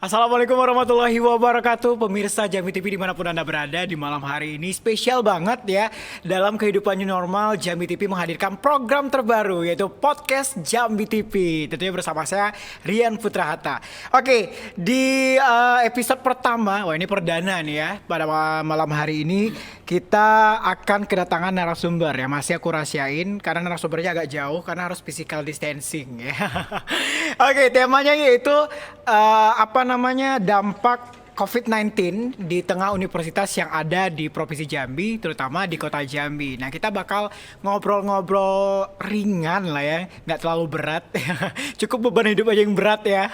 Assalamualaikum warahmatullahi wabarakatuh. Pemirsa Jambi TV dimanapun Anda berada, di malam hari ini spesial banget ya. Dalam kehidupan new normal, Jambi TV menghadirkan program terbaru, yaitu Podcast Jambi TV. Tentunya bersama saya, Rian Putra Hatta. Oke, di episode pertama, wah ini perdana nih ya. Pada malam hari ini kita akan kedatangan narasumber ya. Masih aku rahasiain karena narasumbernya agak jauh karena harus physical distancing ya. Oke, temanya yaitu dampak COVID-19 di tengah universitas yang ada di Provinsi Jambi, terutama di Kota Jambi. Nah, kita bakal ngobrol-ngobrol ringan lah ya, nggak terlalu berat. Cukup beban hidup aja yang berat ya.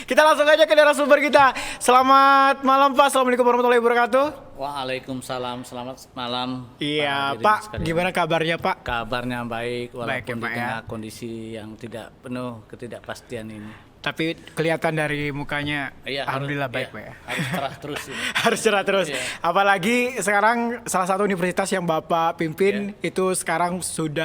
Kita langsung aja ke narasumber kita. Selamat malam Pak, Assalamualaikum warahmatullahi wabarakatuh. Waalaikumsalam, selamat malam. Iya Pak, gimana kabarnya Pak? Kabarnya baik, walaupun Baik ya, di Pak, tengah kondisi yang tidak penuh ketidakpastian ini. Tapi kelihatan dari mukanya, Iya, alhamdulillah baik iya, Pak ya. Harus cerah terus ini. Harus cerah terus. Iya. Apalagi sekarang salah satu universitas yang Bapak pimpin itu sekarang sudah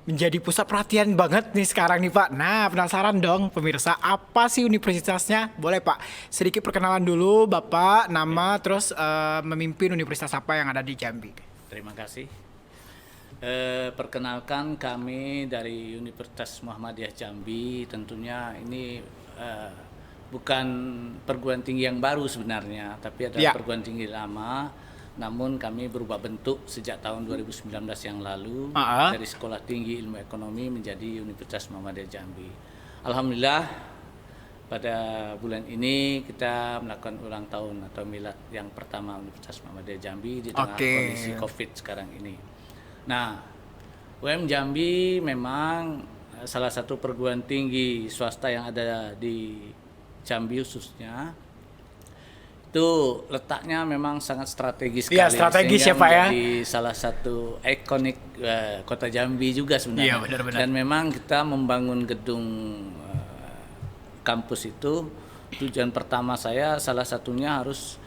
menjadi pusat perhatian banget nih sekarang nih Pak. Nah, penasaran dong pemirsa, apa sih universitasnya? Boleh Pak, sedikit perkenalan dulu Bapak, nama, terus memimpin universitas apa yang ada di Jambi. Terima kasih. Perkenalkan, kami dari Universitas Muhammadiyah Jambi. Tentunya ini bukan perguruan tinggi yang baru sebenarnya, tapi adalah perguruan tinggi lama. Namun kami berubah bentuk sejak tahun 2019 yang lalu dari Sekolah Tinggi Ilmu Ekonomi menjadi Universitas Muhammadiyah Jambi. Alhamdulillah pada bulan ini kita melakukan ulang tahun atau milad yang pertama Universitas Muhammadiyah Jambi di tengah kondisi COVID sekarang ini. Nah, UM Jambi memang salah satu perguruan tinggi swasta yang ada di Jambi khususnya. Itu letaknya memang sangat strategis sekali. Iya, strategis ya Pak ya. Menjadi salah satu ikonik kota Jambi juga sebenarnya. Iya, benar-benar. Dan memang kita membangun gedung kampus itu, tujuan pertama saya salah satunya harus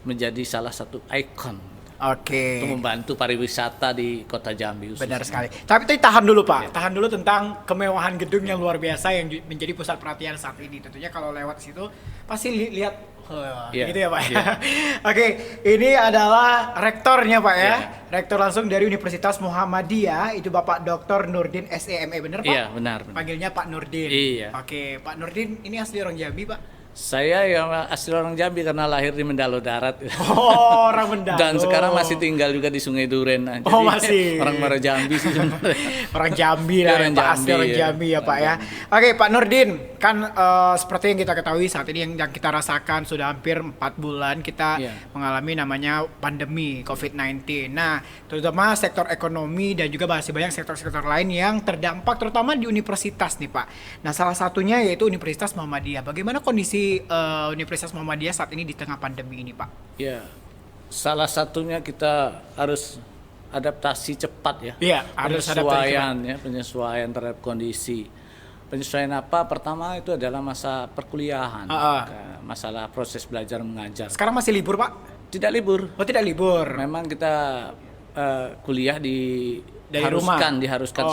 menjadi salah satu ikon. Oke. Untuk membantu pariwisata di kota Jambi khususnya. Benar sekali. Tapi tahan dulu Pak, tahan dulu tentang kemewahan gedung yang luar biasa yang menjadi pusat perhatian saat ini. Tentunya kalau lewat situ pasti lihat gitu ya Pak. Oke, ini adalah rektornya Pak ya. Rektor langsung dari Universitas Muhammadiyah, itu Bapak Dr. Nurdin SEME, benar Pak? Iya, benar. Panggilnya Pak Nurdin. Iya. Oke, Pak Nurdin ini asli orang Jambi Pak? Saya yang asli orang Jambi karena lahir di Mendalo Darat. Oh, orang Mendalo. Dan sekarang masih tinggal juga di Sungai Duren. Jadi masih. Orang Muara Jambi sih sebenarnya. Orang Jambi lah, Orang Pak, Jambi, asli orang ya. Jambi ya Pak ya. Oke Pak Nurdin, kan seperti yang kita ketahui saat ini yang kita rasakan sudah hampir 4 bulan kita mengalami namanya pandemi COVID-19. Nah, terutama sektor ekonomi dan juga masih banyak sektor-sektor lain yang terdampak, terutama di universitas nih Pak. Nah, salah satunya yaitu Universitas Muhammadiyah. Bagaimana kondisi Universitas Muhammadiyah saat ini di tengah pandemi ini Pak? Ya, salah satunya kita harus adaptasi cepat ya. Iya, harus penyesuaian terhadap kondisi. Penyesuaian apa? Pertama itu adalah masa perkuliahan, masalah proses belajar mengajar. Sekarang masih libur Pak? Tidak libur. Oh, tidak libur. Memang kita kuliah diharuskan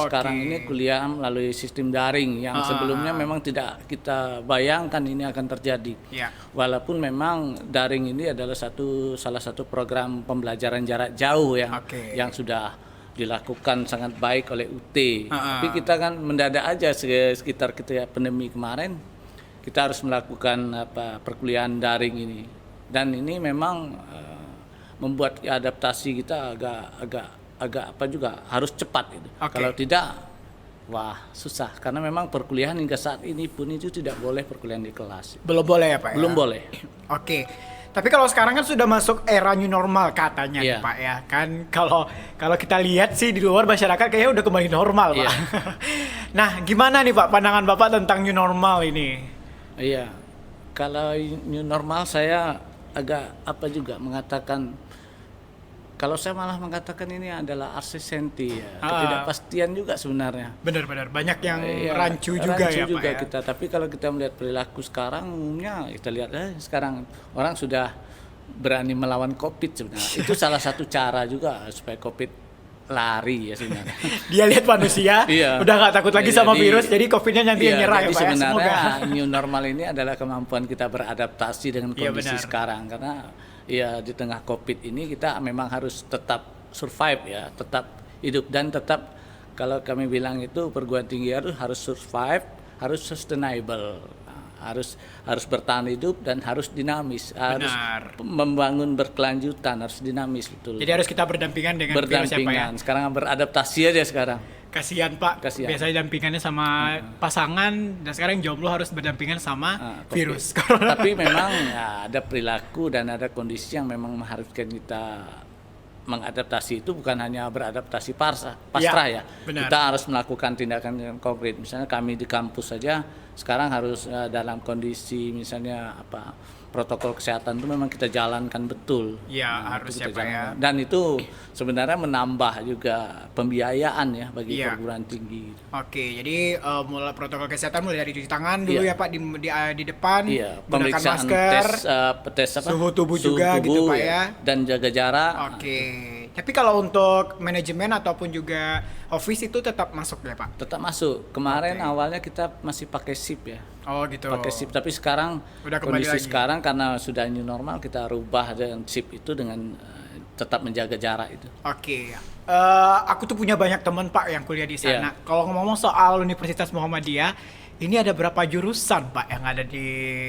sekarang ini kuliah melalui sistem daring yang sebelumnya memang tidak kita bayangkan ini akan terjadi. Walaupun memang daring ini adalah salah satu program pembelajaran jarak jauh yang sudah dilakukan sangat baik oleh UT. Tapi kita kan mendadak aja sekitar kita pandemi kemarin kita harus melakukan perkuliahan daring ini. Dan ini memang membuat adaptasi kita agak harus cepat itu. Kalau tidak, wah susah. Karena memang perkuliahan hingga saat ini pun itu tidak boleh perkuliahan di kelas. Belum boleh ya Pak? Belum boleh. Oke. Tapi kalau sekarang kan sudah masuk era new normal katanya nih Pak ya. Kan kalau kita lihat sih di luar masyarakat kayaknya udah kembali normal Pak. Nah, gimana nih Pak pandangan Bapak tentang new normal ini? Iya. Kalau new normal saya agak mengatakan, kalau saya malah mengatakan ini adalah absensi ya, ketidakpastian juga sebenarnya. Benar-benar banyak yang rancu juga ya Pak ya. Kita. Tapi kalau kita melihat perilaku sekarang umumnya kita lihat sekarang orang sudah berani melawan COVID sebenarnya. Itu salah satu cara juga supaya COVID lari ya sebenarnya. Dia lihat manusia, Iya. udah nggak takut lagi sama Jadi- virus, jadi COVID-nya nanti yang Iya, nyerah ya jadi Pak ya. Semoga. sebenarnya new normal ini adalah kemampuan kita beradaptasi dengan Iya, kondisi benar. sekarang, karena ya di tengah COVID ini kita memang harus tetap survive ya, tetap hidup dan tetap kalau kami bilang itu perguruan tinggi harus survive, harus sustainable. Harus bertahan hidup dan harus dinamis, harus Benar. membangun berkelanjutan, harus dinamis betul. Jadi harus kita berdampingan dengan virus ya Pak ya. Berdampingan. Sekarang beradaptasi aja sekarang. Kasihan Pak, Kasihan. biasanya dampingannya sama pasangan, dan sekarang jomblo harus berdampingan sama COVID. virus corona. Tapi memang ya, ada perilaku dan ada kondisi yang memang mengharuskan kita mengadaptasi. Itu bukan hanya beradaptasi pasrah ya. benar. Kita harus melakukan tindakan yang konkret. Misalnya kami di kampus saja sekarang harus dalam kondisi misalnya protokol kesehatan itu memang kita jalankan betul. Ya, harus itu ya, kita Pak, ya. jalankan. Dan itu sebenarnya menambah juga pembiayaan ya bagi Iya. perguruan tinggi. Oke, jadi mulai protokol kesehatan mulai dari cuci tangan dulu Iya. ya Pak di depan, Iya, gunakan pemeriksaan masker, tes suhu tubuh juga gitu, Pak, ya. dan jaga jarak. Oke, tapi kalau untuk manajemen ataupun juga office itu tetap masuk ya Pak? Tetap masuk. Kemarin Oke. awalnya kita masih pakai SIP ya. Oh gitu. Pakai SIP, tapi sekarang Udah kembali kondisi lagi. sekarang karena sudah new normal kita rubah dengan SIP itu dengan tetap menjaga jarak itu. Oke, aku tuh punya banyak teman Pak yang kuliah di sana. Iya. Kalau ngomong soal Universitas Muhammadiyah, ini ada berapa jurusan Pak yang ada di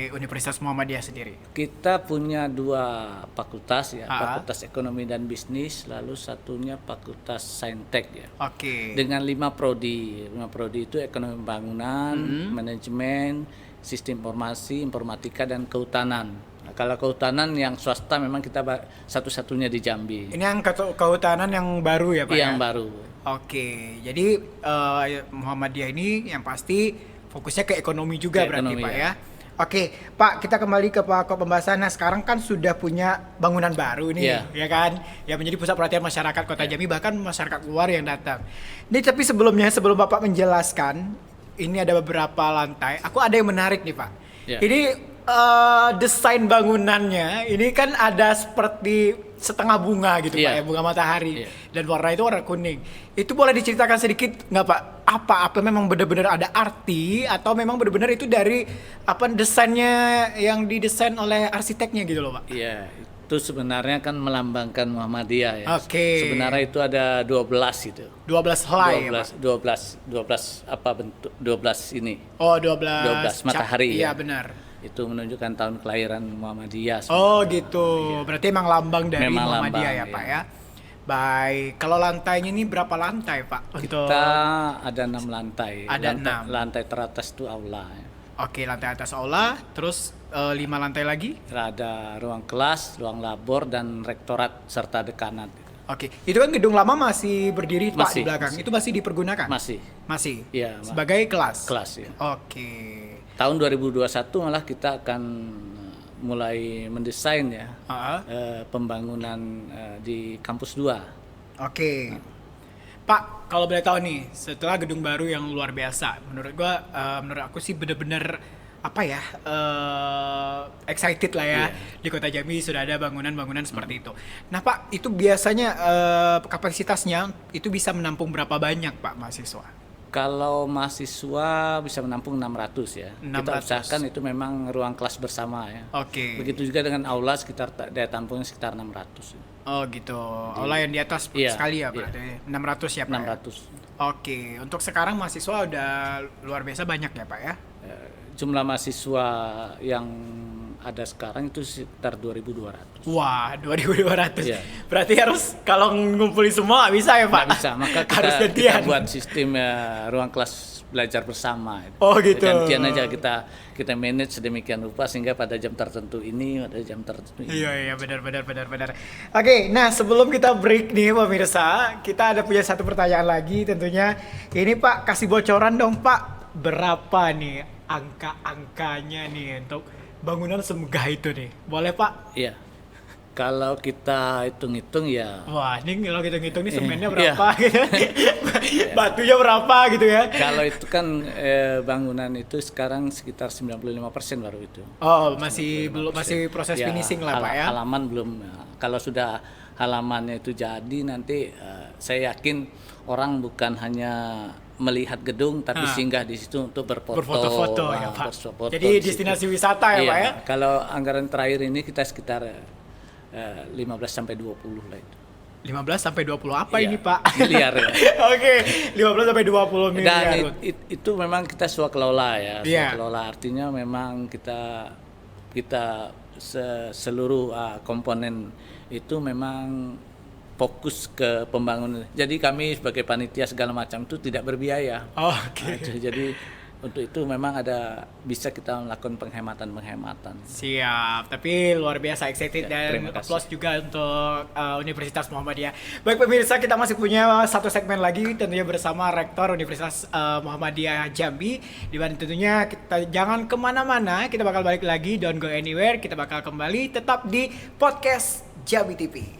Universitas Muhammadiyah sendiri? Kita punya 2 fakultas ya, Ah. Fakultas Ekonomi dan Bisnis, lalu satunya Fakultas Saintek ya. Oke. Dengan 5 prodi. 5 prodi itu ekonomi pembangunan, manajemen, sistem informasi, informatika dan kehutanan. Nah, kalau kehutanan yang swasta memang kita satu-satunya di Jambi. Ini yang kehutanan yang baru ya Pak? Yang ya? baru. Oke, jadi Muhammadiyah ini yang pasti fokusnya ke ekonomi juga Ke berarti ekonomi, Pak ya. ya. Oke, Pak, kita kembali ke pokok pembahasan. Nah, sekarang kan sudah punya bangunan baru nih, Iya. ya kan? Yang menjadi pusat perhatian masyarakat Kota Jambi, bahkan masyarakat luar yang datang. Ini tapi sebelum Bapak menjelaskan, ini ada beberapa lantai. Aku ada yang menarik nih, Pak. Iya. Ini desain bangunannya, ini kan ada seperti setengah bunga gitu Pak Iya. ya, bunga matahari. Iya. Dan warna itu warna kuning. Itu boleh diceritakan sedikit nggak Pak? Apa memang benar-benar ada arti atau memang benar-benar itu dari desainnya yang didesain oleh arsiteknya gitu loh Pak? Iya, itu sebenarnya kan melambangkan Muhammadiyah ya. Oke. Sebenarnya itu ada 12 itu. 12 helai ya Pak? 12 apa bentuk 12 ini. Oh 12. 12 matahari Iya ya. benar. Itu menunjukkan tahun kelahiran Muhammadiyah. Oh gitu. Berarti emang lambang dari Memang Muhammadiyah ya lambang, Pak iya. ya? Baik. Kalau lantainya ini berapa lantai Pak? Kita ada 6 lantai. Ada lantai, 6. lantai teratas itu aula. Ya. Oke, lantai atas aula, terus 5 lantai lagi. Ada ruang kelas, ruang labor dan rektorat serta dekanat. Oke, itu kan gedung lama masih berdiri Pak di Masih, belakang. masih. Itu masih dipergunakan? Masih Masih. Iya, Sebagai kelas. kelas ya. Oke. Tahun 2021 malah kita akan mulai mendesain ya Ah, pembangunan di kampus 2. Oke. Pak, kalau boleh tahu nih, setelah gedung baru yang luar biasa, menurut aku sih bener-bener excited lah ya. Iya. Di Kota Jambi sudah ada bangunan-bangunan seperti itu. Nah Pak, itu biasanya kapasitasnya itu bisa menampung berapa banyak Pak mahasiswa? Kalau mahasiswa bisa menampung 600 ya. Kita 600. usahakan itu memang ruang kelas bersama ya. Oke. Begitu juga dengan aula sekitar daya tampungnya sekitar 600. Oh gitu. Aula yang di atas Iya, sekali ya iya. berarti. 600 ya Pak? Ya? 600. Oke. Untuk sekarang mahasiswa udah luar biasa banyak ya Pak ya? Jumlah mahasiswa yang ada sekarang itu sekitar 2.200. Wah, 2.200. Iya. Berarti harus kalau ngumpulin semua nggak bisa ya Pak? Nggak bisa, maka harus kita gantian. buat sistem ruang kelas belajar bersama. Oh, gitu. Gantian aja kita manage sedemikian rupa sehingga pada jam tertentu ini, pada jam tertentu ini. Iya benar. Oke, nah sebelum kita break nih pemirsa, kita ada punya satu pertanyaan lagi tentunya. Ini Pak kasih bocoran dong Pak, berapa nih angka-angkanya nih untuk bangunan semegah itu nih? Boleh Pak? Iya. Kalau kita hitung-hitung ya, Wah, ini kalau kita ngitung nih semennya Iya. berapa gitu. Batunya berapa gitu ya. kalau itu kan bangunan itu sekarang sekitar 95% baru itu. Oh, masih belum, masih proses Ya, finishing lah Pak ya. Halaman belum. Kalau sudah halamannya itu jadi nanti saya yakin orang bukan hanya melihat gedung tapi singgah di situ untuk berfoto-foto ya Pak. berfoto Jadi di destinasi situ. wisata ya Iya, Pak ya. kalau anggaran terakhir ini kita sekitar 15 sampai 20 lah itu. 15 sampai 20 apa Iya, ini Pak? miliar ya. Oke, 15 sampai 20 miliar. Dan itu memang kita swakelola ya, Iya. swakelola artinya memang kita seluruh komponen itu memang fokus ke pembangunan. Jadi kami sebagai panitia segala macam itu tidak berbiaya. Oke. Jadi untuk itu memang bisa kita melakukan penghematan. Siap, tapi luar biasa excited Ya, dan terima kasih. applause juga untuk Universitas Muhammadiyah. Baik pemirsa, kita masih punya satu segmen lagi tentunya bersama Rektor Universitas Muhammadiyah Jambi. Di mana tentunya kita jangan kemana-mana, kita bakal balik lagi, don't go anywhere, kita bakal kembali tetap di podcast Jambi TV.